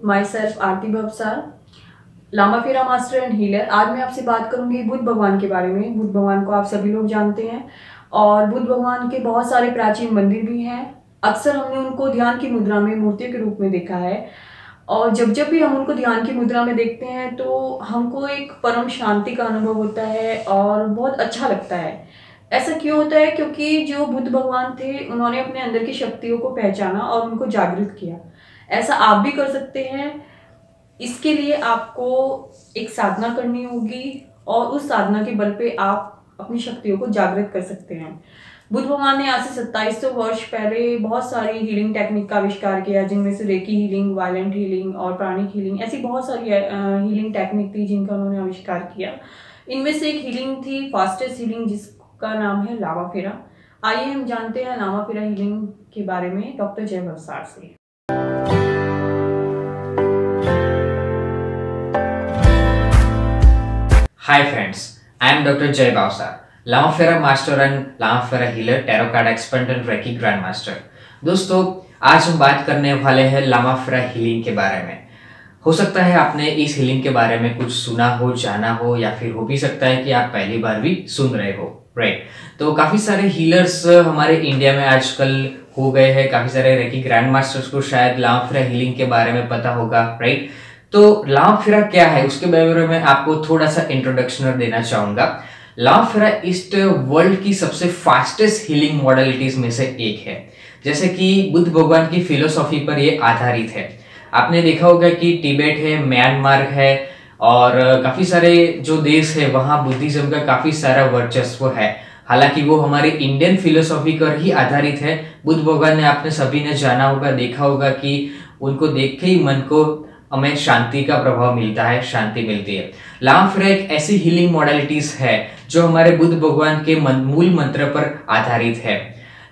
My self Aarti Bhavsar, Lama Fera master and healer. आज मैं आपसे बात करूंगी बुद्ध भगवान के बारे में। बुद्ध भगवान को आप सभी लोग जानते हैं और बुद्ध भगवान के बहुत सारे प्राचीन मंदिर भी हैं। अक्सर हमने उनको ध्यान की मुद्रा में मूर्तियों के रूप में देखा है और जब जब भी हम उनको ध्यान की मुद्रा में देखते हैं तो हमको एक परम शांति का अनुभव होता है और बहुत अच्छा लगता है। ऐसा क्यों होता है? क्योंकि जो बुद्ध भगवान थे उन्होंने अपने अंदर की शक्तियों को पहचाना और उनको जागृत किया। ऐसा आप भी कर सकते हैं। इसके लिए आपको एक साधना करनी होगी और उस साधना के बल पे आप अपनी शक्तियों को जागृत कर सकते हैं। बुद्ध भगवान ने आज से 2700 वर्ष पहले बहुत सारी हीलिंग टेक्निक का आविष्कार किया, जिनमें से रेकी हीलिंग, वायलेंट हीलिंग और प्राणिक हीलिंग, ऐसी बहुत सारी हीलिंग टेक्निक थी जिनका उन्होंने आविष्कार किया। इनमें से एक हीलिंग थी फास्टेस्ट हीलिंग, जिसका नाम है लामाफेरा। आइए हम जानते हैं लामाफेरा हीलिंग के बारे में डॉक्टर जय भवसार से। Hi friends, I am Dr. Jay Bhavsar, Lama Fera master and Lama Fera healer, tarot card expert and reiki grand master. दोस्तों, आज हम बात करने वाले हैं लामाफेरा हीलिंग के बारे में। हो सकता है आपने इस हीलिंग के बारे में कुछ सुना हो, जाना हो, या फिर हो भी सकता है कि आप पहली बार भी सुन रहे हो, राइट। तो काफी सारे हीलर्स हमारे इंडिया में आजकल हो गए हैं। काफी सारे रेकी ग्रैंड मास्टर्स को शायद लामाफेरा हीलिंग के बारे में पता होगा, राइट। तो लामाफेरा क्या है उसके बारे में आपको थोड़ा सा इंट्रोडक्शन देना चाहूंगा। लामाफेरा इस वर्ल्ड की सबसे फास्टेस्ट हीलिंग मॉडलिटीज में से एक है। जैसे कि बुद्ध भगवान की फिलोसॉफी पर यह आधारित है। आपने देखा होगा कि तिब्बत है, म्यांमार है और काफी सारे जो देश है वहां बुद्धिज्म का काफी सारा वर्चस्व है। हालांकि वो हमारी इंडियन फिलोसॉफी पर ही आधारित है। बुद्ध भगवान ने आपने सभी ने जाना होगा, देखा होगा कि उनको देख के ही मन को हमें शांति का प्रभाव मिलता है, शांति मिलती है। लामाफेरा एक ऐसी हीलिंग मॉडलिटीज है जो हमारे बुद्ध भगवान के मूल मंत्र पर आधारित है।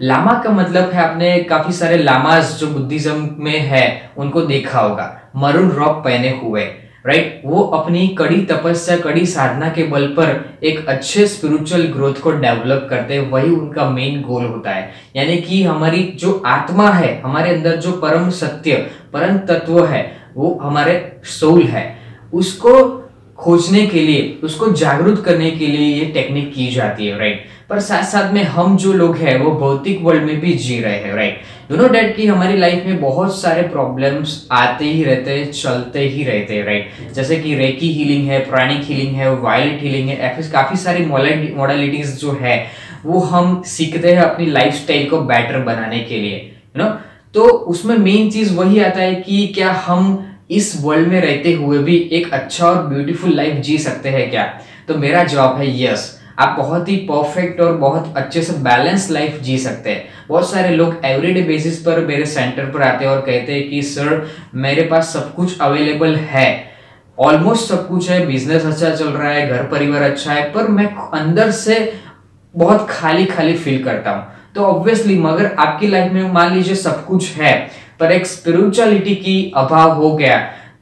लामा का मतलब है, आपने काफी सारे लामास जो बुद्धिज्म में है उनको देखा होगा, मरून रॉब पहने हुए, राइट। वो अपनी कड़ी तपस्या, कड़ी साधना के बल पर एक अच्छे स्पिरिचुअल ग्रोथ को डेवलप करते हैं। वही उनका मेन गोल होता है। यानी कि हमारी जो आत्मा है, हमारे अंदर जो परम सत्य, परम तत्व है, वो हमारे सोल है, उसको खोजने के लिए, उसको जागरूक करने के लिए ये टेक्निक की जाती है, राइट। पर साथ साथ में हम जो लोग हैं वो भौतिक वर्ल्ड में भी जी रहे हैं, राइट। यू नो डैट कि हमारी लाइफ में बहुत सारे प्रॉब्लम्स आते ही रहते हैं, चलते ही रहते हैं, राइट। जैसे कि रेकी हीलिंग है, प्राणिक हीलिंग है, वायलेंट हीलिंग है, ऐसे काफी सारी मॉडलिटीज जो है वो हम सीखते हैं अपनी लाइफस्टाइल को बेटर बनाने के लिए, यू नो। तो उसमें मेन चीज वही आता है कि क्या हम इस वर्ल्ड में रहते हुए भी एक अच्छा और ब्यूटीफुल लाइफ जी सकते हैं क्या? तो मेरा जवाब है यस। आप बहुत ही परफेक्ट और बहुत अच्छे से बैलेंस लाइफ जी सकते हैं। बहुत सारे लोग एवरीडे बेसिस पर मेरे सेंटर पर आते हैं और कहते हैं कि सर मेरे पास सब कुछ अवेलेबल है, ऑलमोस्ट सब कुछ है, बिजनेस अच्छा चल रहा है, घर परिवार अच्छा है, पर मैं अंदर से बहुत खाली खाली फील करता हूँ। तो ऑब्वियसली मगर आपकी लाइफ में मान लीजिए सब कुछ है पर एक स्पिरिचुअलिटी की अभाव हो गया,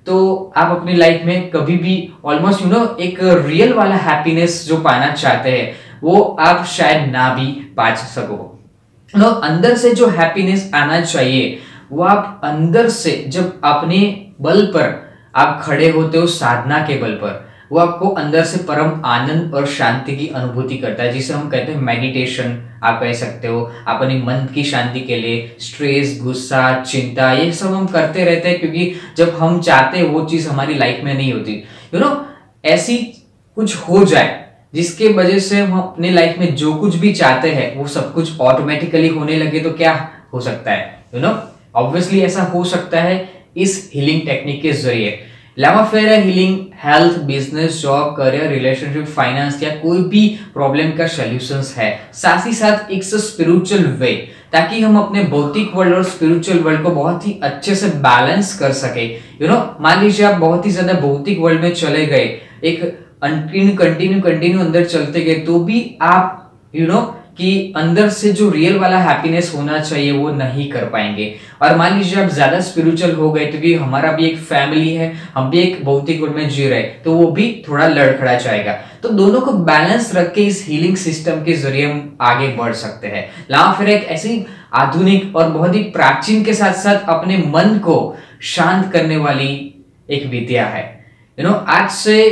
तो आप अपनी लाइफ में कभी भी ऑलमोस्ट एक रियल वाला हैप्पीनेस जो पाना चाहते हैं वो आप शायद ना भी पा सको। अंदर से जो हैप्पीनेस आना चाहिए वो आप अंदर से जब अपने बल पर आप खड़े होते हो, साधना के बल पर, वो आपको अंदर से परम आनंद और शांति की अनुभूति करता है, जिसे हम कहते हैं मेडिटेशन आप कह सकते हो। अपने मन की शांति के लिए स्ट्रेस, गुस्सा, चिंता, ये सब हम करते रहते हैं क्योंकि जब हम चाहते हैं वो चीज हमारी लाइफ में नहीं होती। ऐसी कुछ हो जाए जिसके वजह से हम अपने लाइफ में जो कुछ भी चाहते हैं वो सब कुछ ऑटोमेटिकली होने लगे, तो क्या हो सकता है? ऑब्वियसली ऐसा हो सकता है इस हीलिंग टेक्निक के जरिए। Lama Fera healing health, business, job, career, relationship, finance या कोई भी प्रॉब्लम का सॉल्यूशंस है, साथ ही साथ एक स्पिरिचुअल वे, ताकि हम अपने भौतिक वर्ल्ड और स्पिरिचुअल वर्ल्ड को बहुत ही अच्छे से बैलेंस कर सके। मान लीजिए आप बहुत ही ज्यादा भौतिक वर्ल्ड में चले गए, एक कंटिन्यू अंदर चलते गए, तो भी आप कि अंदर से जो रियल वाला हैप्पीनेस होना चाहिए वो नहीं कर पाएंगे। और मान लीजिए आप ज्यादा स्पिरिचुअल हो गए, तो भी हमारा भी एक फैमिली है, हम भी एक भौतिक वर्ल्ड में जी रहे, तो वो भी थोड़ा लड़खड़ा जाएगा। तो दोनों को बैलेंस रख के इस हीलिंग सिस्टम के जरिए हम आगे बढ़ सकते हैं। लामाफेरा एक ऐसी आधुनिक और बहुत ही प्राचीन के साथ साथ अपने मन को शांत करने वाली एक विद्या है। आज से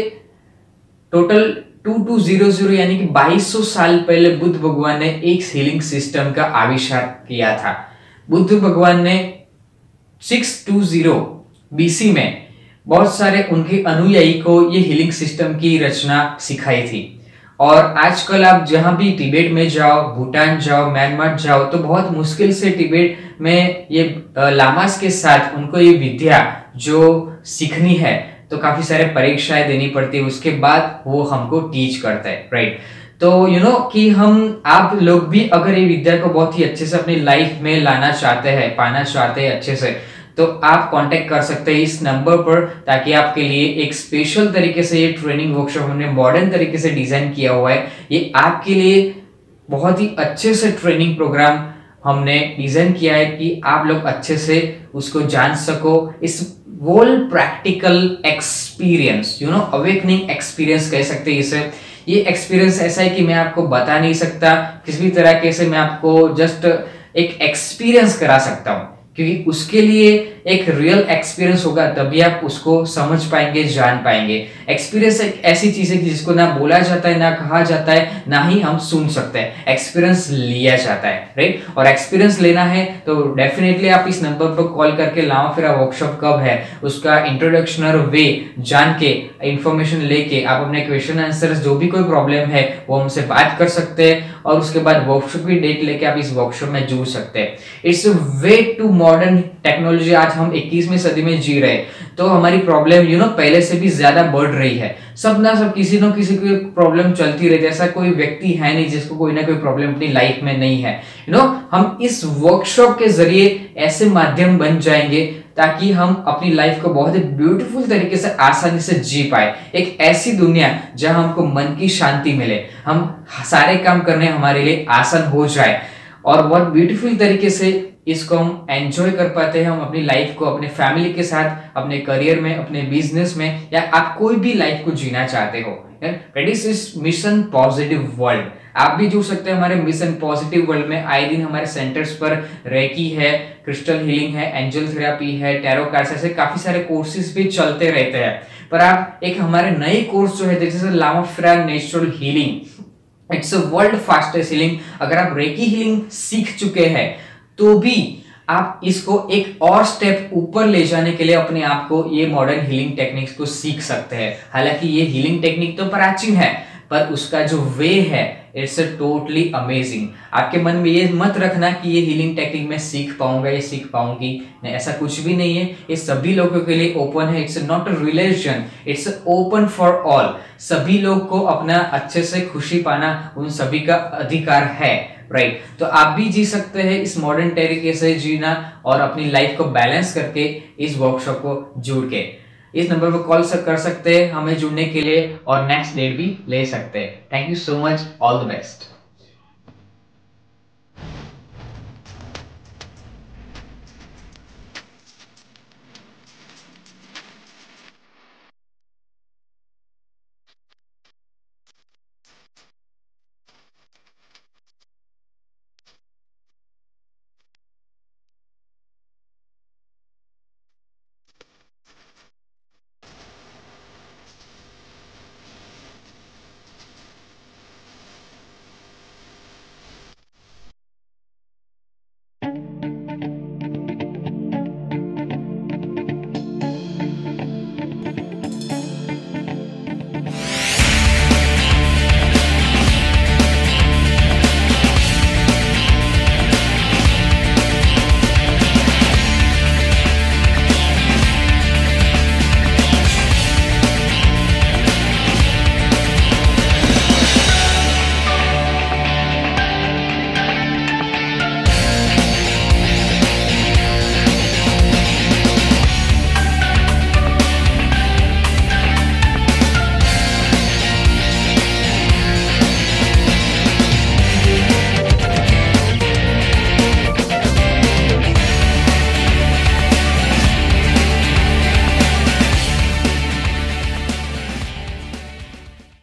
टोटल 2200 यानी कि 2200 साल पहले बुद्ध भगवान ने एक हीलिंग सिस्टम का आविष्कार किया था। बुद्ध भगवान ने 620 बीसी में बहुत सारे उनके अनुयायी को ये हीलिंग सिस्टम की रचना सिखाई थी। और आजकल आप जहां भी तिब्बत में जाओ, भूटान जाओ, म्यांमार जाओ, तो बहुत मुश्किल से तिब्बत में ये लामास के साथ उनको ये विद्या जो सीखनी है तो काफी सारे परीक्षाएं देनी पड़ती है, उसके बाद वो हमको टीच करता है, राइट। तो कि आप लोग भी अगर ये विद्या को बहुत ही अच्छे से अपनी लाइफ में लाना चाहते हैं, पाना चाहते हैं अच्छे से, तो आप कांटेक्ट कर सकते हैं इस नंबर पर, ताकि आपके लिए एक स्पेशल तरीके से ये ट्रेनिंग वर्कशॉप हमने मॉडर्न तरीके से डिजाइन किया हुआ है। ये आपके लिए बहुत ही अच्छे से ट्रेनिंग प्रोग्राम हमने डिजाइन किया है कि आप लोग अच्छे से उसको जान सको। इस world practical experience, awakening experience कह सकते हैं इसे। ये एक्सपीरियंस ऐसा है कि मैं आपको बता नहीं सकता, किसी भी तरह से मैं आपको जस्ट एक एक्सपीरियंस करा सकता हूं, क्योंकि उसके लिए एक रियल एक्सपीरियंस होगा तभी आप उसको समझ पाएंगे, जान पाएंगे। एक्सपीरियंस एक ऐसी चीज है कि जिसको ना बोला जाता है, ना कहा जाता है, ना ही हम सुन सकते हैं। एक्सपीरियंस लिया जाता है, राइट। और एक्सपीरियंस लेना है तो डेफिनेटली आप इस नंबर पर कॉल करके लामा फेरा वर्कशॉप कब है उसका इंट्रोडक्शनल वे जान के, इंफॉर्मेशन लेके आप अपने क्वेश्चन आंसर जो भी कोई प्रॉब्लम है वो हमसे बात कर सकते हैं, और उसके बाद वर्कशॉप की डेट लेके आप इस वर्कशॉप में जुड़ सकते हैं। It's way to modern technology. आज हम 21वीं सदी में जी रहे, तो हमारी प्रॉब्लम पहले से भी ज्यादा बढ़ रही है। सब किसी न किसी को प्रॉब्लम चलती रहती है। ऐसा कोई व्यक्ति है नहीं जिसको कोई ना कोई प्रॉब्लम अपनी लाइफ में नहीं है। हम इस वर्कशॉप के जरिए ऐसे माध्यम बन जाएंगे ताकि हम अपनी लाइफ को बहुत ही ब्यूटीफुल तरीके से आसानी से जी पाए। एक ऐसी दुनिया जहां हमको मन की शांति मिले, हम सारे काम करने हमारे लिए आसान हो जाए, और बहुत ब्यूटीफुल तरीके से इसको हम एंजॉय कर पाते हैं। हम अपनी लाइफ को अपने फैमिली के साथ, अपने करियर में, अपने बिजनेस में, या आप कोई भी लाइफ को जीना चाहते हो। This is mission positive world. आप भी जुड़ सकते हैं हमारे मिशन पॉजिटिव वर्ल्ड में। आए दिन हमारे सेंटर्स पर रेकी है, क्रिस्टल हीलिंग है, एंजल थेरेपी है, टैरो कार्ड्स, ऐसे काफी सारे कोर्सेज भी चलते रहते हैं। पर आप एक हमारे नए कोर्स जो है जैसे लामा फेरा natural healing, it's a world fastest healing. अगर आप रेकी हीलिंग सीख चुके हैं तो भी आप इसको एक और स्टेप ऊपर ले जाने के लिए अपने आप को ये मॉडर्न हीलिंग टेक्निक्स को सीख सकते हैं। हालांकि ये हीलिंग टेक्निक तो प्राचीन है, पर उसका जो वे है इट्स टोटली अमेजिंग। आपके मन में ये मत रखना कि ये हीलिंग टेक्निक मैं सीख पाऊंगा, ये सीख पाऊंगी, नहीं, ऐसा कुछ भी नहीं है। ये सभी लोगों के लिए ओपन है। It's not a religion, it's open for all. सभी लोग को अपना अच्छे से खुशी पाना उन सभी का अधिकार है, राइट। तो आप भी जी सकते हैं इस मॉडर्न तरीके से जीना, और अपनी लाइफ को बैलेंस करके इस वर्कशॉप को जुड़ के इस नंबर पर कॉल कर सकते हैं हमें जुड़ने के लिए, और नेक्स्ट डेट भी ले सकते हैं। Thank you so much, all the best.